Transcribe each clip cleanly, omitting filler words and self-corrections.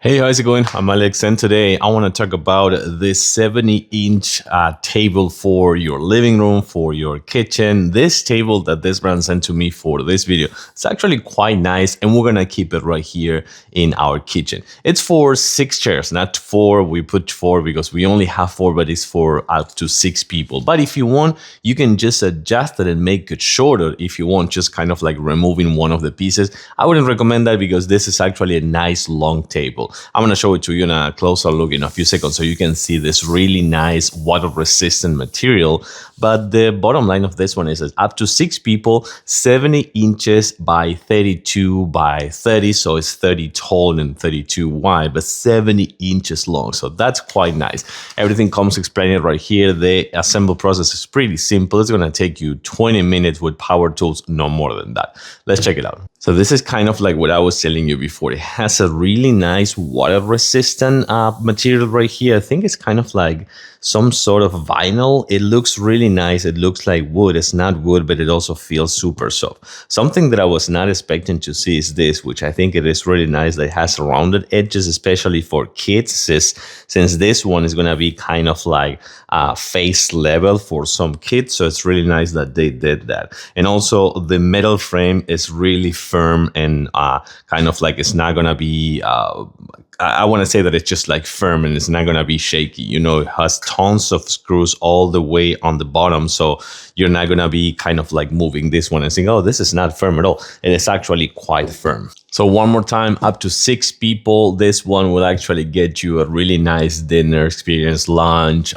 Hey, how's it going? I'm Alex, and today I want to talk about this 70-inch table for your living room, for your kitchen. This table that this brand sent to me for this video, it's actually quite nice, and we're going to keep it right here in our kitchen. It's for 6 chairs, not 4. We put 4 because we only have 4, but it's for up to 6 people. But if you want, you can just adjust it and make it shorter if you want, just kind of like removing one of the pieces. I wouldn't recommend that because this is actually a nice long table. I'm going to show it to you in a closer look in a few seconds so you can see this really nice water resistant material. But the bottom line of this one is up to 6 people, 70 inches by 32 by 30. So it's 30 tall and 32 wide, but 70 inches long. So that's quite nice. Everything comes explained right here. The assemble process is pretty simple. It's going to take you 20 minutes with power tools, no more than that. Let's check it out. So this is kind of like what I was telling you before. It has a really nice water resistant material right here. I think it's kind of like some sort of vinyl. It looks really nice. It looks like wood. It's not wood, but it also feels super soft. Something that I was not expecting to see is this, which I think it is really nice. That it has rounded edges, especially for kids, since this one is going to be kind of like face level for some kids. So it's really nice that they did that. And also the metal frame is really firm and kind of like it's not going to be I want to say that it's just like firm and it's not going to be shaky. You know, it has tons of screws all the way on the bottom. So you're not going to be kind of like moving this one and saying, oh, this is not firm at all. And it's actually quite firm. So one more time, up to 6 people, this one will actually get you a really nice dinner experience, lunch,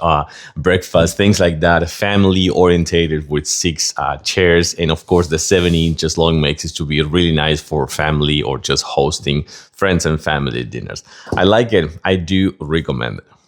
breakfast, things like that. Family orientated with 6 chairs. And of course, the 70 inches long makes it to be really nice for family or just hosting friends and family dinners. I like it. I do recommend it.